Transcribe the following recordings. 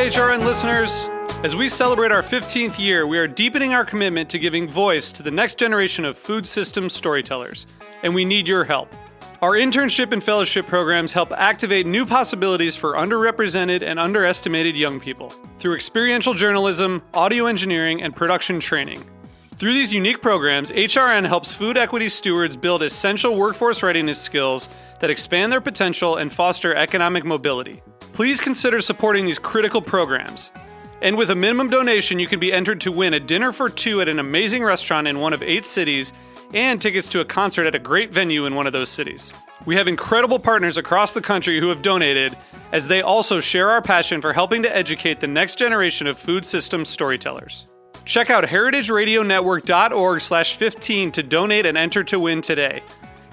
HRN listeners. As we celebrate our 15th year, we are deepening our commitment to giving voice to the next generation of food systems storytellers, and we need your help. Our internship and fellowship programs help activate new possibilities for underrepresented and underestimated young people through experiential journalism, audio engineering, and production training. Through these unique programs, HRN helps food equity stewards build essential workforce readiness skills that expand their potential and foster economic mobility. Please consider supporting these critical programs. And with a minimum donation, you can be entered to win a dinner for two at an amazing restaurant in one of 8 cities and tickets to a concert at a great venue in one of those cities. We have incredible partners across the country who have donated, as they also share our passion for helping to educate the next generation of food systems storytellers. Check out heritageradionetwork.org/15 to donate and enter to win today.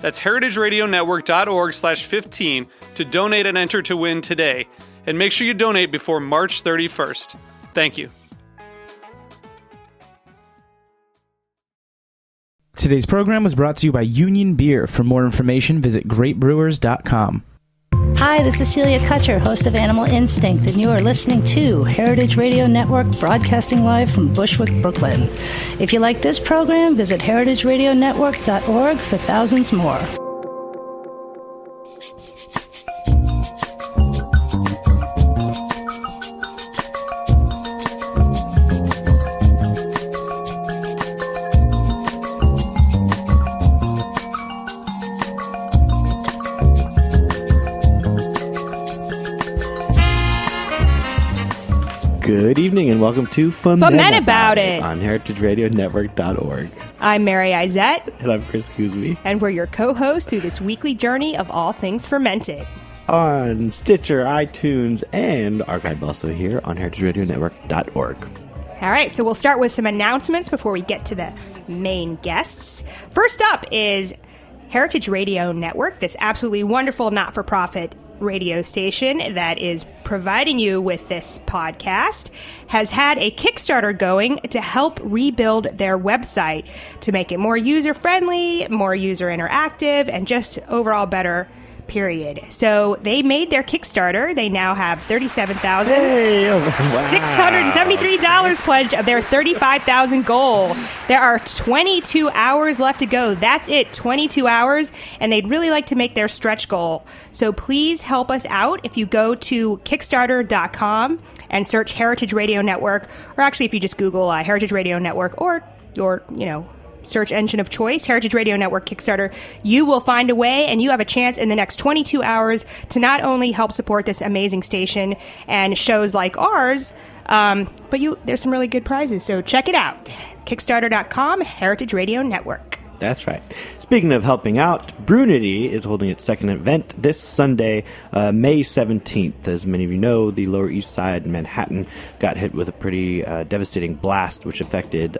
That's heritageradionetwork.org/15 to donate and enter to win today. And make sure you donate before March 31st. Thank you. Today's program was brought to you by Union Beer. For more information, visit greatbrewers.com. Hi, this is Celia Kutcher, host of Animal Instinct, and you are listening to Heritage Radio Network, broadcasting live from Bushwick, Brooklyn. If you like this program, visit heritageradionetwork.org for thousands more. Good evening and welcome to Foment About It on heritageradionetwork.org. I'm Mary Izette. And I'm Chris Kuzmi. And we're your co-hosts through this weekly journey of all things fermented. On Stitcher, iTunes, and archived also here on heritageradionetwork.org. All right, so we'll start with some announcements before we get to the main guests. First up is Heritage Radio Network, this absolutely wonderful not-for-profit radio station that is providing you with this podcast, has had a Kickstarter going to help rebuild their website to make it more user-friendly, more user-interactive, and just overall better, period. So they made their Kickstarter. They now have $37,673 pledged of their $35,000 goal. There are 22 hours left to go. That's it, 22 hours, and they'd really like to make their stretch goal. So please help us out if you go to Kickstarter.com and search Heritage Radio Network, or actually if you just Google Heritage Radio Network or your, search engine of choice, Heritage Radio Network Kickstarter, you will find a way, and you have a chance in the next 22 hours to not only help support this amazing station and shows like ours, but there's some really good prizes. So check it out. Kickstarter.com, Heritage Radio Network. That's right. Speaking of helping out, Brunity is holding its second event this Sunday, May 17th. As many of you know, the Lower East Side, Manhattan, got hit with a pretty devastating blast, which affected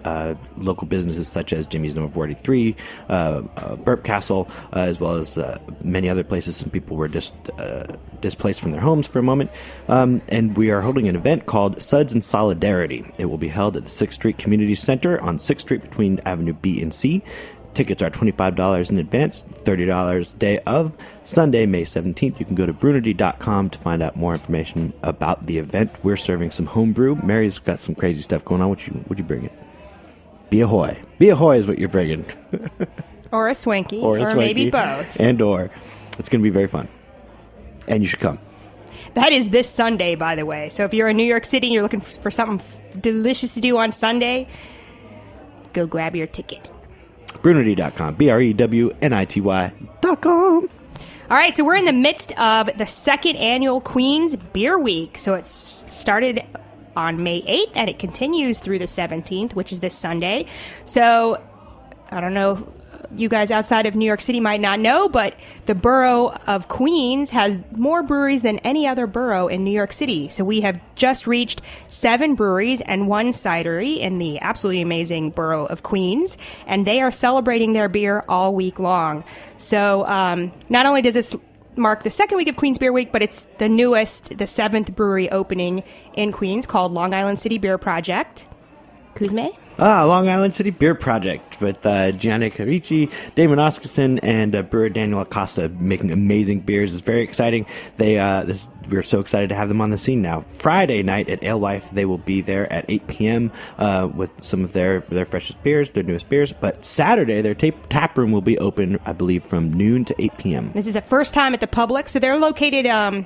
local businesses such as Jimmy's No. 43, Burp Castle, as well as many other places. Some people were displaced from their homes for a moment. And we are holding an event called Suds in Solidarity. It will be held at the 6th Street Community Center on 6th Street between Avenue B and C. Tickets are $25 in advance, $30 day of, Sunday, May 17th. You can go to brunity.com to find out more information about the event. We're serving some homebrew. Mary's got some crazy stuff going on. What'd you bring it? Be ahoy. Be ahoy is what you're bringing. Or a Swanky, or maybe both. Or. It's going to be very fun. And you should come. That is this Sunday, by the way. So if you're in New York City and you're looking for something delicious to do on Sunday, go grab your ticket. Brunity.com, BREWNITY.com. All right, so we're in the midst of the second annual Queens Beer Week. So it started on May 8th, and it continues through the 17th, which is this Sunday. So I don't know, you guys outside of New York City might not know, but the borough of Queens has more breweries than any other borough in New York City. So we have just reached 7 breweries and 1 cidery in the absolutely amazing borough of Queens, and they are celebrating their beer all week long. So not only does this mark the second week of Queens Beer Week, but it's the newest, the 7th brewery opening in Queens called Long Island City Beer Project. Kuzme? Long Island City Beer Project with Gianni Carici, Damon Oscarson, and brewer Daniel Acosta making amazing beers. It's very exciting. We're so excited to have them on the scene now. Friday night at Alewife, they will be there at 8 p.m. With some of their freshest beers, their newest beers. But Saturday, their tap room will be open, I believe, from noon to 8 p.m. This is the first time at the Public, so they're located kind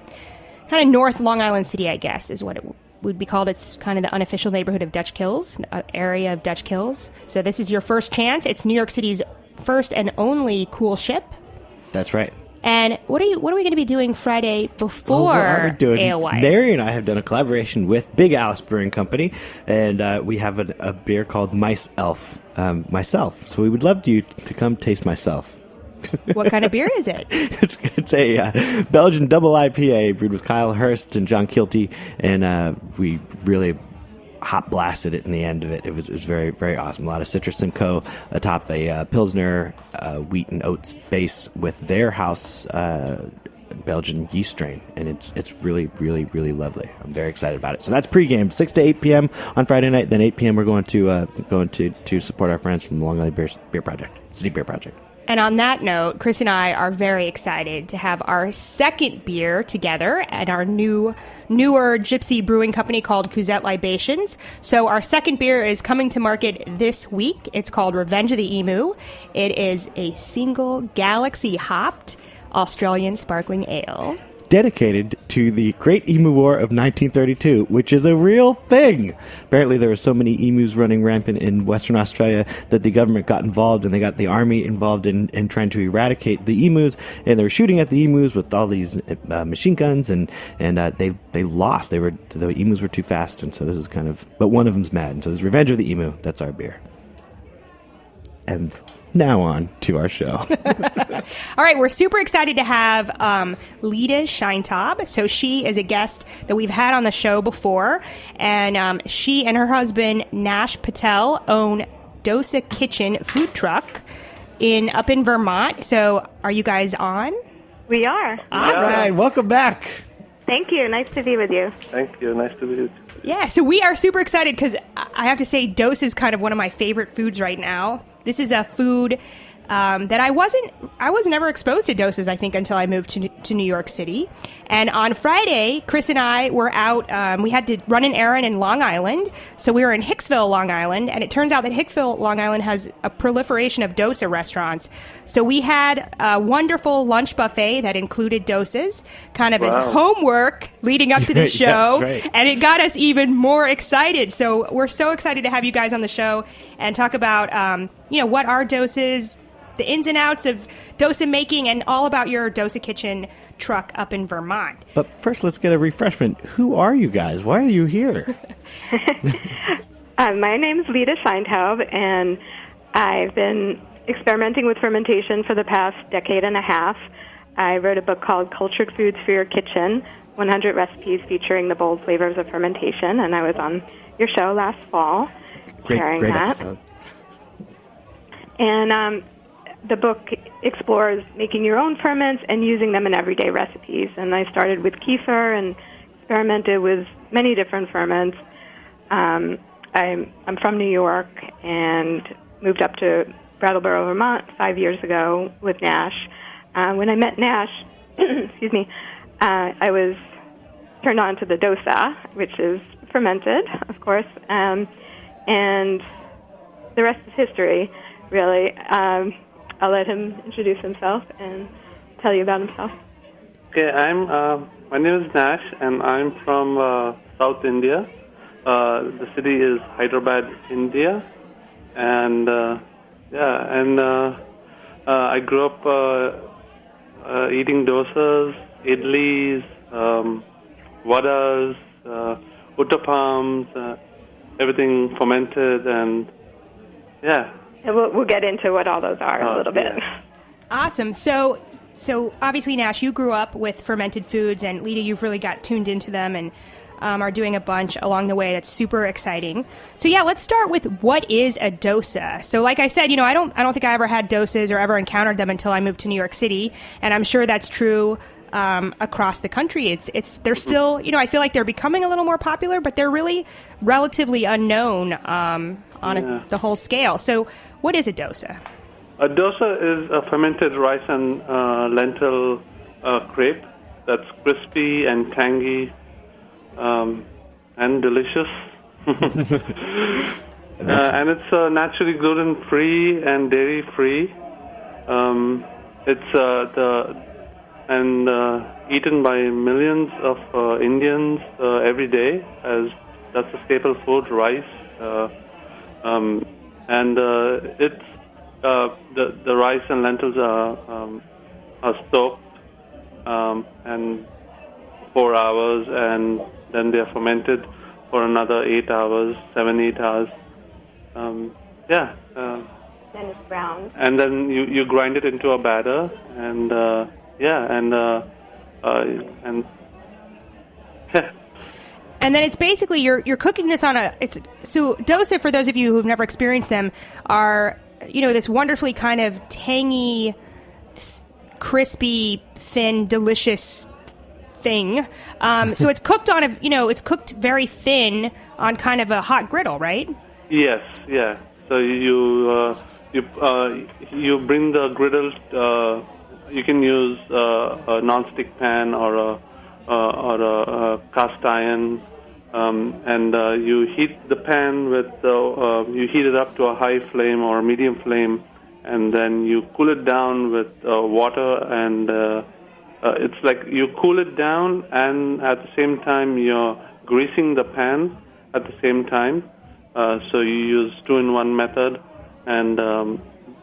of north Long Island City, I guess, is what it would be called. It's kind of the unofficial neighborhood of Dutch Kills, area of Dutch Kills. So this is your first chance. It's New York City's first and only cool ship. That's right. And what are we going to be doing Friday before Alewife? Mary and I have done a collaboration with Big Alice Brewing Company, and we have a beer called Myself. So we would love you to come taste Myself. What kind of beer is it? It's a Belgian double IPA brewed with Kyle Hurst and John Kilty, and we really hot blasted it in the end of it. It was very, very awesome. A lot of Citrus Simcoe atop a Pilsner wheat and oats base with their house Belgian yeast strain, and it's really, really, really lovely. I'm very excited about it. So that's pregame, 6 to 8 p.m. on Friday night. Then 8 p.m. we're going to support our friends from the Long Island Beer Project, City Beer Project. And on that note, Chris and I are very excited to have our second beer together at our newer gypsy brewing company called Couzette Libations. So our second beer is coming to market this week. It's called Revenge of the Emu. It is a single galaxy hopped Australian sparkling ale. Dedicated to the Great Emu War of 1932, which is a real thing. Apparently there were so many emus running rampant in Western Australia that the government got involved, and they got the army involved in trying to eradicate the emus, and they were shooting at the emus with all these machine guns, and they lost. The emus were too fast, and so this is but one of them's mad, and so this is Revenge of the Emu. That's our beer. And now on to our show. All right, we're super excited to have Lita Sheintaub. So she is a guest that we've had on the show before, and she and her husband Nash Patel own Dosa Kitchen food truck up in Vermont. So are you guys on? We are. Awesome. All right, welcome back. Thank you. Nice to be with you. Thank you. Nice to meet you. Yeah, so we are super excited because I have to say Dosa is kind of one of my favorite foods right now. This is a food that I was never exposed to Dosas, I think, until I moved to New York City. And on Friday, Chris and I were out. We had to run an errand in Long Island. So we were in Hicksville, Long Island. And it turns out that Hicksville, Long Island has a proliferation of Dosa restaurants. So we had a wonderful lunch buffet that included Dosas, kind of as homework leading up to the show. Yes, right. And it got us even more excited. So we're so excited to have you guys on the show and talk about, what are Dosas, the ins and outs of Dosa making, and all about your Dosa Kitchen truck up in Vermont. But first, let's get a refreshment. Who are you guys? Why are you here? My name is Lita Sheintaub, and I've been experimenting with fermentation for the past decade and a half. I wrote a book called Cultured Foods for Your Kitchen, 100 Recipes Featuring the Bold Flavors of Fermentation, and I was on your show last fall sharing great that. episode. And the book explores making your own ferments and using them in everyday recipes. And I started with kefir and experimented with many different ferments. I'm from New York and moved up to Brattleboro, Vermont 5 years ago with Nash. When I met Nash, excuse me, I was turned on to the dosa, which is fermented, of course, and the rest is history, really. I'll let him introduce himself and tell you about himself. Okay, my name is Nash, and I'm from South India. The city is Hyderabad, India, and I grew up eating dosas, idlis, vadas, uttapams, everything fermented, and yeah. And we'll get into what all those are a little bit. Yeah. Awesome. So obviously, Nash, you grew up with fermented foods, and Lita, you've really got tuned into them and are doing a bunch along the way. That's super exciting. So yeah, let's start with what is a dosa. So like I said, I don't think I ever had dosas or ever encountered them until I moved to New York City, and I'm sure that's true across the country. They're still, I feel like they're becoming a little more popular, but they're really relatively unknown on the whole scale. So what is a dosa? A dosa is a fermented rice and lentil crepe that's crispy and tangy and delicious. And it's naturally gluten-free and dairy-free. It's eaten by millions of Indians every day, as that's a staple food, rice. It's the rice and lentils are soaked and 4 hours, and then they are fermented for another 8 hours, 7-8 hours. Then it's brown. And then you grind it into a batter, and And then it's basically you're cooking this on so dosa, for those of you who've never experienced them, are this wonderfully kind of tangy, crispy, thin, delicious thing. So it's cooked on it's cooked very thin on kind of a hot griddle, right? Yes, yeah. So you bring the griddle. You can use a non-stick pan or a cast iron, and you heat the pan with you heat it up to a high flame or medium flame, and then you cool it down with water, and it's like you cool it down, and at the same time you're greasing the pan at the same time. So you use 2-in-1 method, and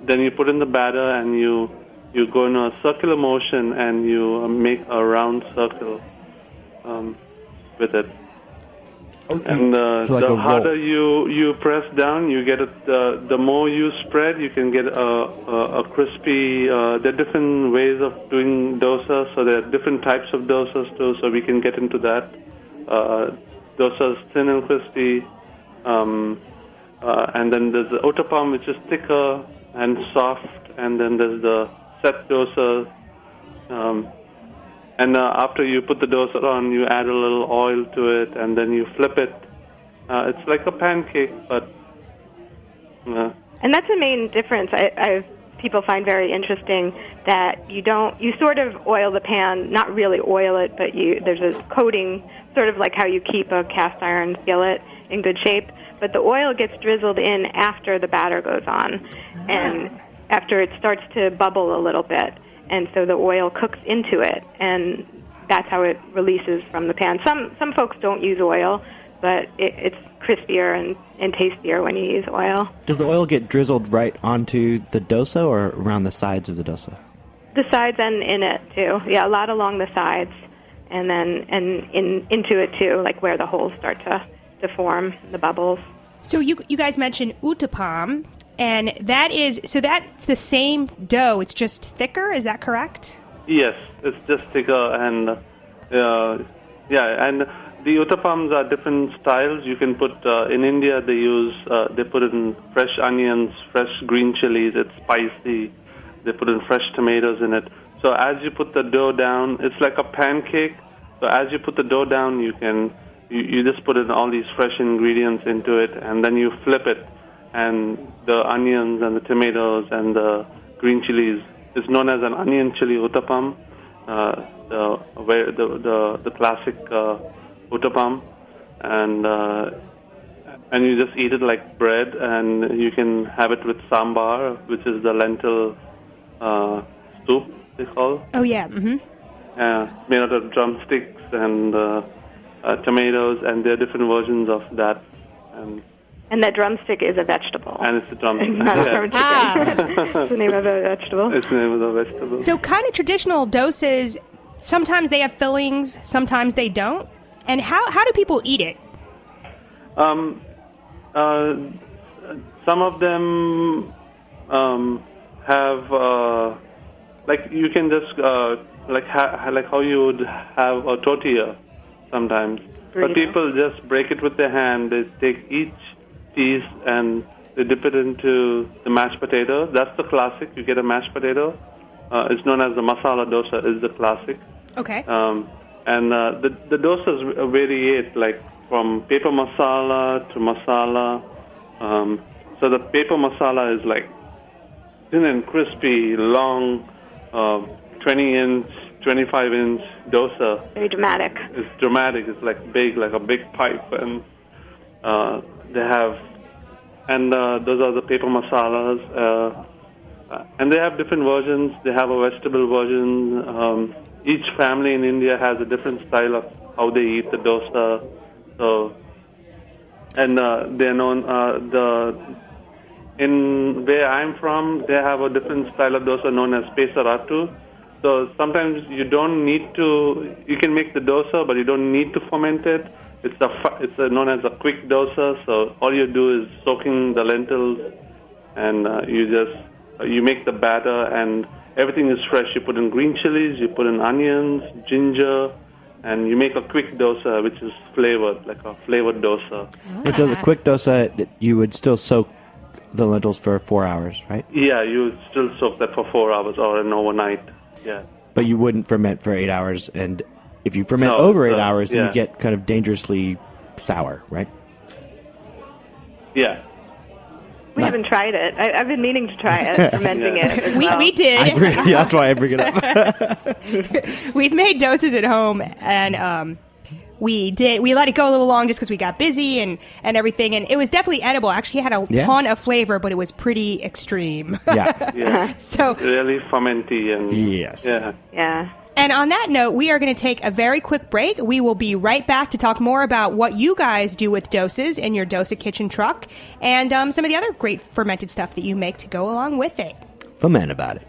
then you put in the batter, and you go in a circular motion, and you make a round circle with it. And the harder you press down, you get it. The more you spread, you can get a crispy. There are different ways of doing dosa, so there are different types of dosas too. So we can get into that. Dosa is thin and crispy. And then there's the uttapam, which is thicker and soft, and then there's the set dosa. And after you put the dosa on, you add a little oil to it, and then you flip it. It's like a pancake, but... And that's the main difference people find very interesting, that you sort of oil the pan, not really oil it, but there's a coating, sort of like how you keep a cast iron skillet in good shape, but the oil gets drizzled in after the batter goes on, and after it starts to bubble a little bit, and so the oil cooks into it, and that's how it releases from the pan. Some folks don't use oil, but it's crispier and tastier when you use oil. Does the oil get drizzled right onto the dosa or around the sides of the dosa? The sides and in it too. Yeah, a lot along the sides, and then into it too, like where the holes start to form, the bubbles. So you guys mentioned uttapam, and that's the same dough. It's just thicker. Is that correct? Yes, it's just thicker, and and the uttapams are different styles. You can put in India they put in fresh onions, fresh green chilies. It's spicy. They put in fresh tomatoes in it. So as you put the dough down, it's like a pancake. So as you put the dough down, you just put in all these fresh ingredients into it, and then you flip it, and the onions and the tomatoes and the green chilies is known as an onion chili uttapam, the classic uttapam, and you just eat it like bread, and you can have it with sambar, which is the lentil soup they call. Oh yeah. Mm-hmm. Made out of drumsticks and tomatoes, and there are different versions of that. And that drumstick is a vegetable. And it's a drumstick. It's not a fermented chicken. It's the name of a vegetable. It's the name of the vegetable. So kind of traditional dosas, sometimes they have fillings, sometimes they don't. And how do people eat it? Some of them have like you can just like how you would have a tortilla sometimes. But people just break it with their hand. They take each piece and they dip it into the mashed potato. That's the classic. You get a mashed potato. It's known as the masala dosa. Is the classic. Okay. And the dosas variate, like from paper masala to masala So the paper masala is like thin and crispy, long, 20-inch, 25-inch dosa. Very dramatic. It's dramatic. It's like big, like a big pipe, and they have, and those are the paper masalas. And they have different versions. They have a vegetable version. Each family in India has a different style of how they eat the dosa. So, and they're known. In where I'm from, they have a different style of dosa known as pesaratu. So sometimes you don't need to. You can make the dosa, but you don't need to ferment it. It's known as a quick dosa. So all you do is soaking the lentils, and you make the batter, and everything is fresh. You put in green chilies, you put in onions, ginger, and you make a quick dosa, which is flavored, like a flavored dosa. And so the quick dosa, you would still soak the lentils for 4 hours, right? Yeah, you still soak that for 4 hours or an overnight. Yeah. But you wouldn't ferment for 8 hours, and if you ferment over 8 hours, then yeah. you get kind of dangerously sour, right? Yeah. We haven't tried it. I've been meaning to try it, fermenting it. As well. We did. Yeah, that's why I bring it up. We've made dosas at home, and we let it go a little long just because we got busy and everything, and it was definitely edible. Actually, it had a ton of flavor, but it was pretty extreme. Yeah. Yeah. So really fermenty and Yes. Yeah. Yeah. And on that note, we are going to take a very quick break. We will be right back to talk more about what you guys do with dosas in your Dosa kitchen truck and some of the other great fermented stuff that you make to go along with it. Ferment about it.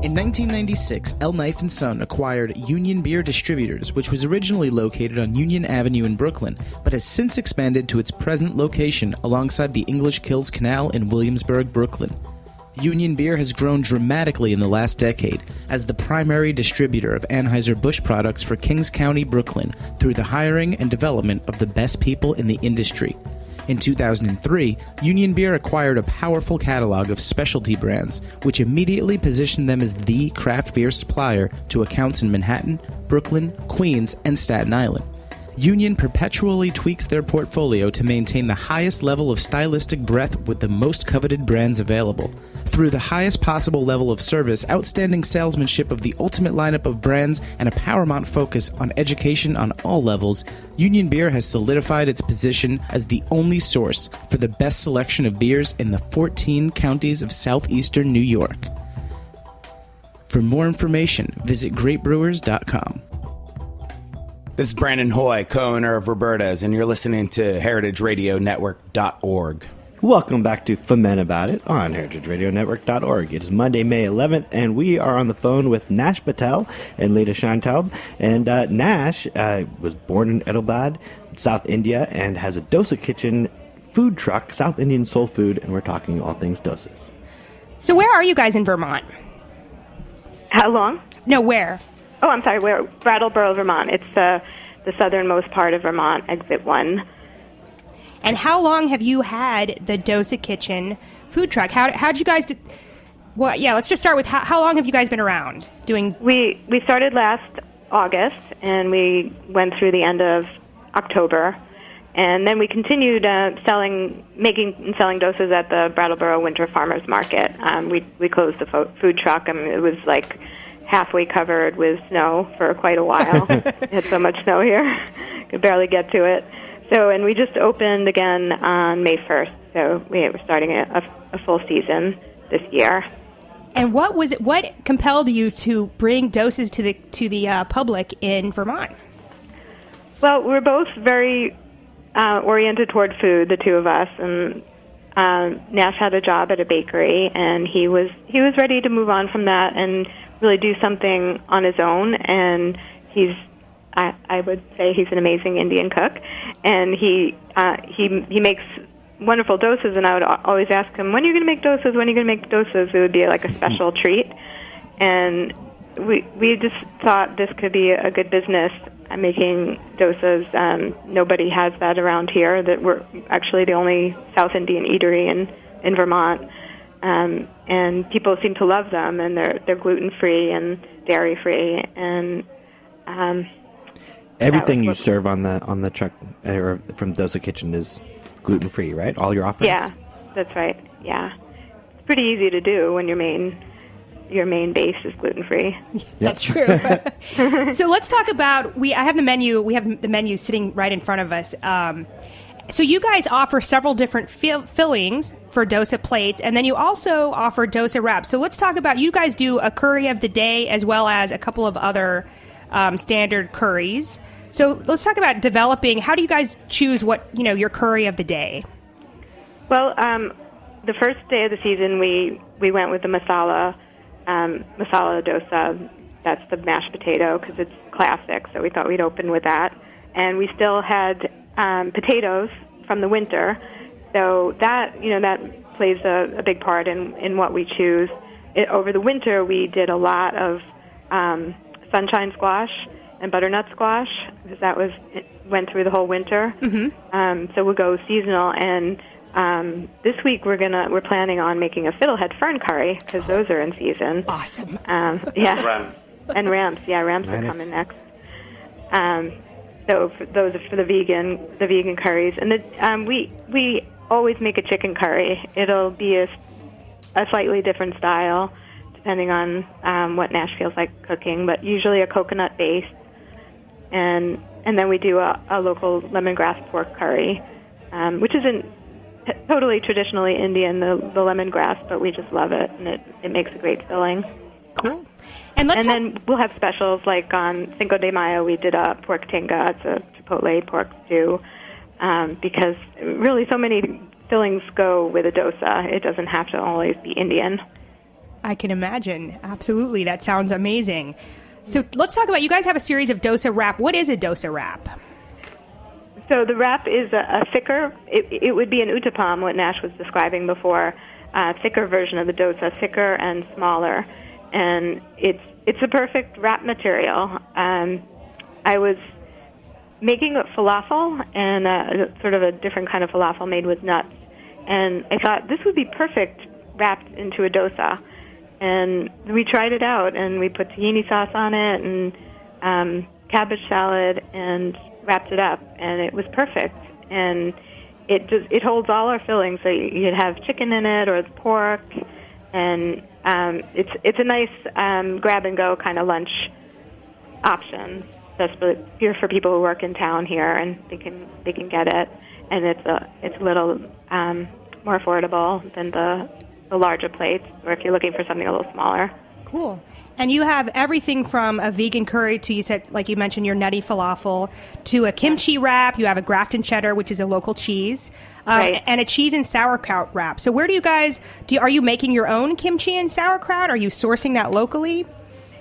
In 1996, El Knife & Son acquired Union Beer Distributors, which was originally located on Union Avenue in Brooklyn, but has since expanded to its present location alongside the English Kills Canal in Williamsburg, Brooklyn. Union Beer has grown dramatically in the last decade as the primary distributor of Anheuser-Busch products for Kings County, Brooklyn, through the hiring and development of the best people in the industry. In 2003, Union Beer acquired a powerful catalog of specialty brands, which immediately positioned them as the craft beer supplier to accounts in Manhattan, Brooklyn, Queens, and Staten Island. Union perpetually tweaks their portfolio to maintain the highest level of stylistic breadth with the most coveted brands available. Through the highest possible level of service, outstanding salesmanship of the ultimate lineup of brands, and a paramount focus on education on all levels, Union Beer has solidified its position as the only source for the best selection of beers in the 14 counties of southeastern New York. For more information, visit greatbrewers.com. This is Brandon Hoy, co-owner of Roberta's, and you're listening to heritageradionetwork.org. Welcome back to Ferment About It on heritageradionetwork.org. It is Monday, May 11th, and we are on the phone with Nash Patel and Leda Shantaub. And Nash was born in Edilbad, South India, and has a dosa kitchen food truck, South Indian soul food, and we're talking all things dosas. So where are you guys in Vermont? How long? No, where? Oh, I'm sorry. We're Brattleboro, Vermont. It's the southernmost part of Vermont, Exit 1. And how long have you had the Dosa Kitchen food truck? How'd you guys... Well, yeah, let's just start with how long have you guys been around doing... We started last August, and we went through the end of October. And then we continued making and selling dosas at the Brattleboro Winter Farmers Market. We closed the food truck. I mean, it was like halfway covered with snow for quite a while. We had so much snow here, could barely get to it. So, and we just opened again on May 1st. So we're starting a full season this year. And what compelled you to bring dosas to the public in Vermont? Well, we're both very oriented toward food, the two of us, and Nash had a job at a bakery, and he was ready to move on from that and really do something on his own. And he's I would say he's an amazing Indian cook, and he makes wonderful dosas. And I would always ask him, "When are you going to make dosas? When are you going to make dosas?" It would be like a special treat, and we just thought this could be a good business. Making dosas. Nobody has that around here. That we're actually the only South Indian eatery in Vermont. And people seem to love them, and they're gluten-free and dairy-free, and everything you serve on the truck or from Dosa Kitchen is gluten-free, right? All your offerings? Yeah, that's right. Yeah, it's pretty easy to do when your main base is gluten-free. That's true. So let's talk about I have the menu. We have the menu sitting right in front of us. So you guys offer several different fillings for dosa plates, and then you also offer dosa wraps. So let's talk about, you guys do a curry of the day as well as a couple of other standard curries. So let's talk about developing. How do you guys choose your curry of the day? Well, the first day of the season, we went with the masala dosa. That's the mashed potato because it's classic. So we thought we'd open with that, and we still had potatoes from the winter, so that plays a big part in what we choose. Over the winter, we did a lot of sunshine squash and butternut squash because went through the whole winter. Mm-hmm. So we'll go seasonal, and this week we're planning on making a fiddlehead fern curry because those are in season. Awesome. Yeah, Ram. And rams. Yeah, rams are coming next. So those are for the vegan curries, and we always make a chicken curry. It'll be a slightly different style depending on what Nash feels like cooking, but usually a coconut base, and then we do a local lemongrass pork curry, which isn't totally traditionally Indian, the lemongrass, but we just love it, and it makes a great filling. Cool. And then we'll have specials, like on Cinco de Mayo, we did a pork tinga. It's a chipotle pork stew, because really so many fillings go with a dosa. It doesn't have to always be Indian. I can imagine. Absolutely. That sounds amazing. So let's talk about, you guys have a series of dosa wrap. What is a dosa wrap? So the wrap is a thicker, it would be an uttapam, what Nash was describing before, thicker version of the dosa, thicker and smaller. And it's a perfect wrap material. I was making a falafel, and sort of a different kind of falafel made with nuts. And I thought this would be perfect wrapped into a dosa. And we tried it out, and we put tahini sauce on it and cabbage salad and wrapped it up, and it was perfect. And it holds all our fillings. So you'd have chicken in it or pork, and it's a nice grab and go kind of lunch option. Just for people who work in town here, and they can get it, and it's a little more affordable than the larger plates, or if you're looking for something a little smaller. Cool. And you have everything from a vegan curry to, like you mentioned, your nutty falafel, to a kimchi wrap. You have a Grafton cheddar, which is a local cheese, right, and a cheese and sauerkraut wrap. So where do you guys, are you making your own kimchi and sauerkraut? Are you sourcing that locally?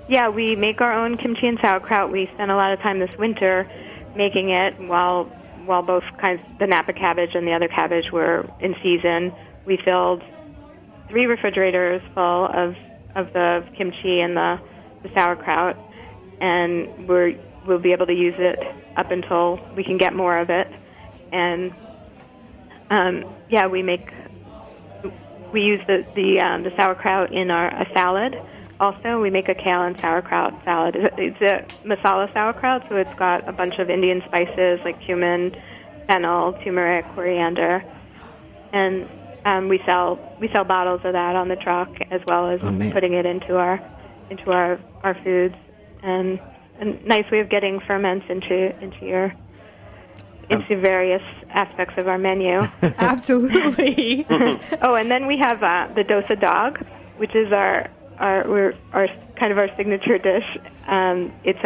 Yeah, we make our own kimchi and sauerkraut. We spent a lot of time this winter making it while both kinds, the Napa cabbage and the other cabbage, were in season. We filled 3 refrigerators full of the kimchi and the sauerkraut, and we'll be able to use it up until we can get more of it. And we use the sauerkraut in a salad. Also, we make a kale and sauerkraut salad. It's a masala sauerkraut, so it's got a bunch of Indian spices like cumin, fennel, turmeric, coriander, and we sell bottles of that on the truck, as well as putting it into our foods, and a nice way of getting ferments into various aspects of our menu. Absolutely. Oh, and then we have the Dosa dog, which is our kind of our signature dish. It's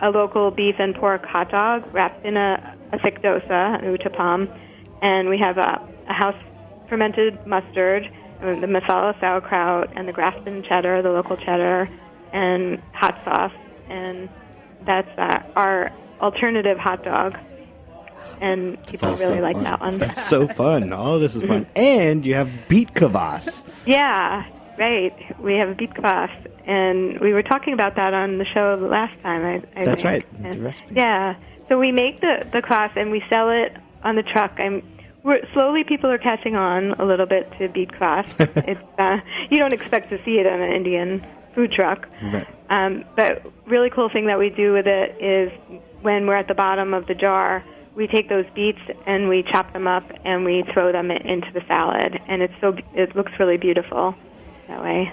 a local beef and pork hot dog wrapped in a thick dosa, an uttapam, and we have a house fermented mustard, the masala sauerkraut, and the Grafton cheddar, the local cheddar, and hot sauce, and that's our alternative hot dog. And people really like that one. That's so fun. All this is fun. And you have beet kvass. Yeah, right. We have a beet kvass. And we were talking about that on the show last time, I That's think. right. The recipe. Yeah. So we make the kvass and we sell it on the truck. Slowly people are catching on a little bit to beet kvass. You don't expect to see it on an Indian food truck. Right. But really cool thing that we do with it is when we're at the bottom of the jar, we take those beets and we chop them up and we throw them into the salad, and it looks really beautiful that way.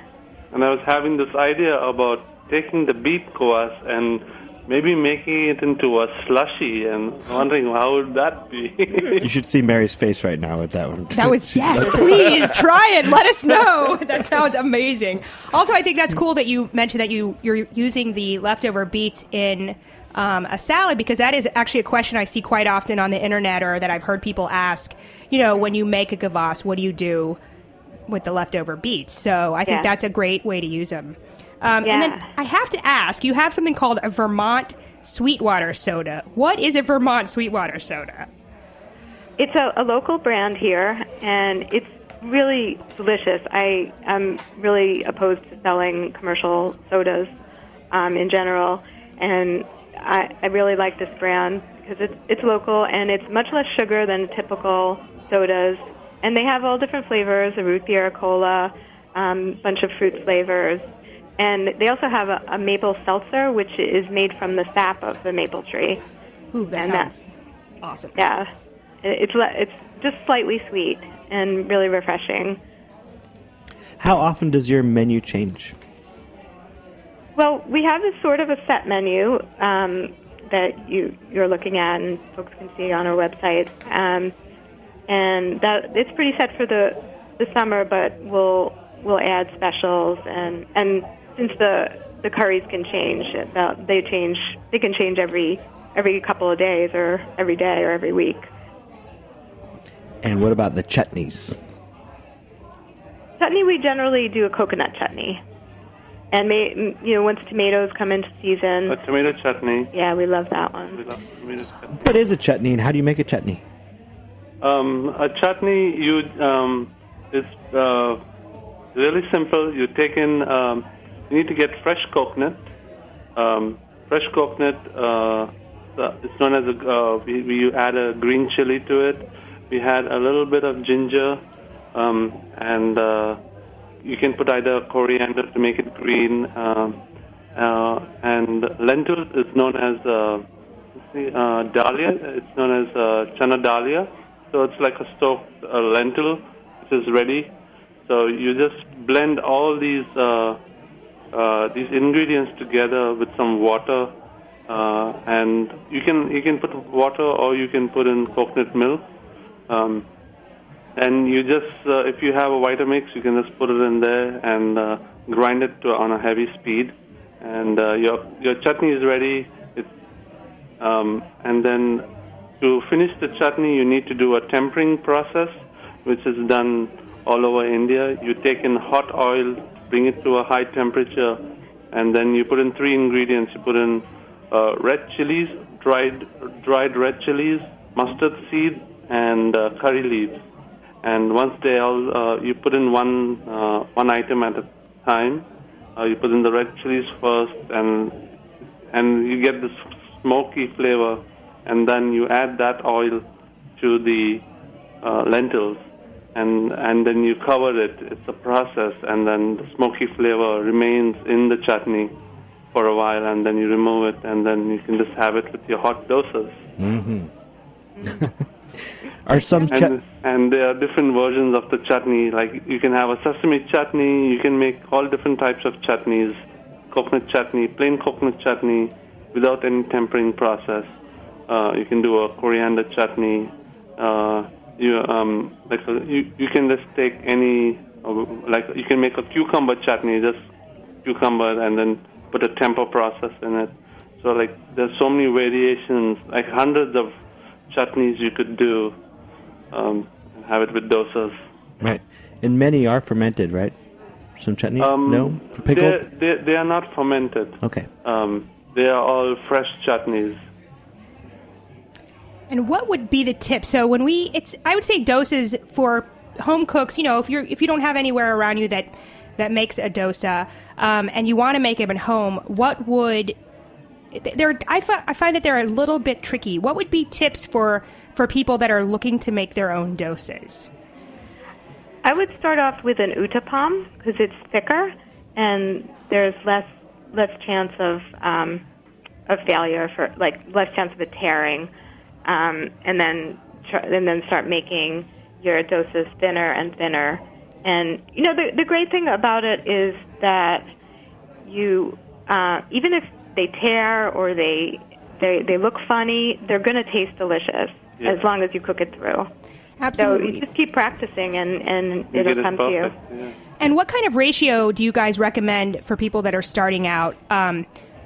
And I was having this idea about taking the beet kvass and maybe making it into a slushy, and wondering how would that be. You should see Mary's face right now with that one. That was, yes, please try it. Let us know. That sounds amazing. Also, I think that's cool that you mentioned that you're using the leftover beets in a salad, because that is actually a question I see quite often on the internet, or that I've heard people ask. When you make a kvass, what do you do with the leftover beets? So I think that's a great way to use them. And then I have to ask, you have something called a Vermont Sweetwater soda. What is a Vermont Sweetwater soda? It's a local brand here, and it's really delicious. I'm really opposed to selling commercial sodas in general, and I really like this brand because it's local and it's much less sugar than typical sodas. And they have all different flavors, a root beer, cola, bunch of fruit flavors. And they also have a maple seltzer, which is made from the sap of the maple tree. Ooh, that sounds awesome. Yeah. It's just slightly sweet and really refreshing. How often does your menu change? Well, we have a sort of a set menu that you're looking at and folks can see on our website. And that it's pretty set for the summer, but we'll add specials, and since the curries can change, they can change every couple of days, or every day, or every week. And what about the chutneys? Chutney, we generally do a coconut chutney. And once tomatoes come into season, A tomato chutney. yeah, we love that one. We love tomato chutney. What is a chutney, and how do you make a chutney? A chutney, it's really simple. You take in, you need to get fresh coconut. Fresh coconut, it's known as we add a green chili to it. We had a little bit of ginger, and you can put either coriander to make it green, and lentils is known as dahlia. It's known as chana dahlia. So it's like a soaked lentil, which is ready. So you just blend all these ingredients together with some water, and you can put water, or you can put in coconut milk. And you just, if you have a Vitamix, you can just put it in there and grind it on a heavy speed, and your chutney is ready. And then to finish the chutney, you need to do a tempering process, which is done all over India. You take in hot oil, bring it to a high temperature, and then you put in 3 ingredients. You put in red chilies, dried red chilies, mustard seed, and curry leaves. And once they all, you put in one item at a time. You put in the red chilies first, and you get this smoky flavor. And then you add that oil to the lentils, and then you cover it. It's a process, and then the smoky flavor remains in the chutney for a while, and then you remove it, and then you can just have it with your hot dosas. Mm-hmm. Are some and there are different versions of the chutney. Like you can have a sesame chutney. You can make all different types of chutneys: coconut chutney, plain coconut chutney, without any tempering process. You can do a coriander chutney. You can just take any, you can make a cucumber chutney, just cucumber, and then put a temper process in it. So there's so many variations, like hundreds of chutneys you could do, and have it with dosas. Right, and many are fermented, right? Some chutneys, no, pickled. They are not fermented. Okay. they are all fresh chutneys. And what would be the tip? So when I would say dosas for home cooks. If you don't have anywhere around you that makes a dosa, and you want to make it at home, what would I find that they're a little bit tricky. What would be tips for people that are looking to make their own dosas? I would start off with an uttapam because it's thicker and there's less chance of failure, less chance of it tearing, and then start making your dosas thinner and thinner. And the great thing about it is that you even if they tear or they look funny, they're going to taste delicious as long as you cook it through. Absolutely. So you just keep practicing and it'll come to you. Yeah. And what kind of ratio do you guys recommend for people that are starting out?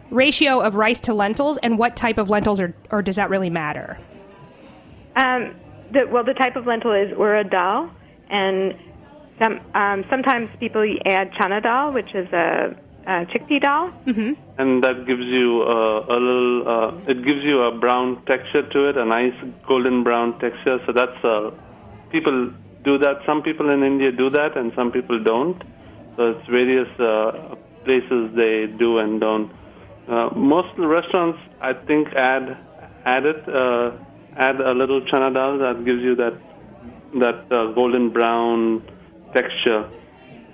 Ratio of rice to lentils, and what type of lentils, or does that really matter? The type of lentil is urad dal, and sometimes people add chana dal, which is a chickpea dal. Mm-hmm. And that gives you it gives you a brown texture to it, a nice golden brown texture. So that's, people do that. Some people in India do that, and some people don't. So it's various places they do and don't. Most restaurants, I think, add a little chana dal that gives you that golden brown texture,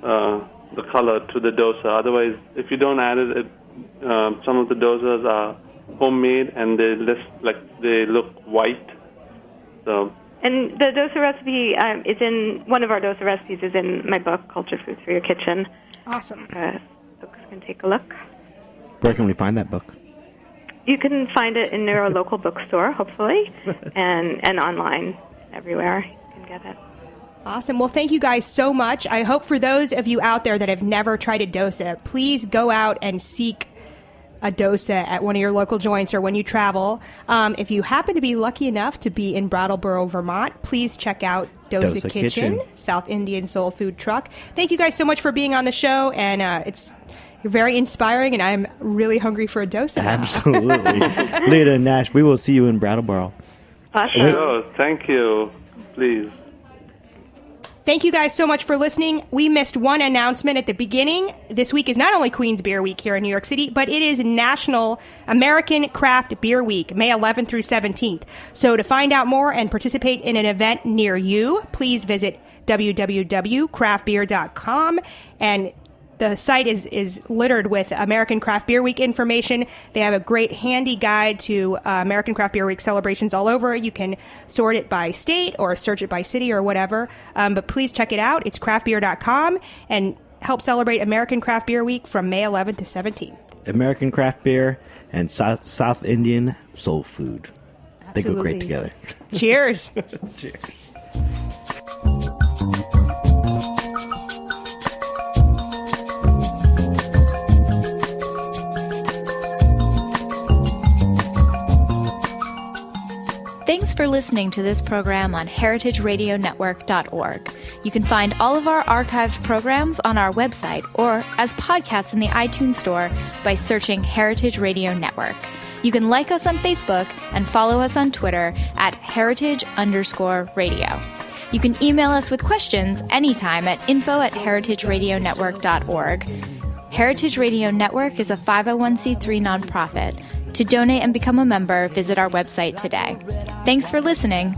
the color to the dosa. Otherwise, if you don't add it, some of the dosas are homemade and they look white. So. And the dosa recipe is in one of our dosa recipes is in my book, Cultured Foods for Your Kitchen. Awesome. Folks can take a look. Where can we find that book? You can find it in your local bookstore, hopefully, and online everywhere. You can get it. Awesome. Well, thank you guys so much. I hope for those of you out there that have never tried a dosa, please go out and seek a dosa at one of your local joints or when you travel. If you happen to be lucky enough to be in Brattleboro, Vermont, please check out Dosa Kitchen, South Indian soul food truck. Thank you guys so much for being on the show, and you're very inspiring, and I'm really hungry for a dosa now. Absolutely. Lita and Nash, we will see you in Brattleboro. Awesome. Oh, thank you. Please. Thank you guys so much for listening. We missed one announcement at the beginning. This week is not only Queen's Beer Week here in New York City, but it is National American Craft Beer Week, May 11th through 17th. So to find out more and participate in an event near you, please visit www.craftbeer.com, and the site is littered with American Craft Beer Week information. They have a great handy guide to American Craft Beer Week celebrations all over. You can sort it by state or search it by city or whatever. But please check it out. It's craftbeer.com, and help celebrate American Craft Beer Week from May 11th to 17th. American craft beer and South Indian soul food. Absolutely. They go great together. Cheers. Cheers. Thanks for listening to this program on heritageradionetwork.org. You can find all of our archived programs on our website or as podcasts in the iTunes Store by searching Heritage Radio Network. You can like us on Facebook and follow us on Twitter at heritage_radio. You can email us with questions anytime at info@heritageradionetwork.org. Heritage Radio Network is a 501c3 nonprofit. To donate and become a member, visit our website today. Thanks for listening.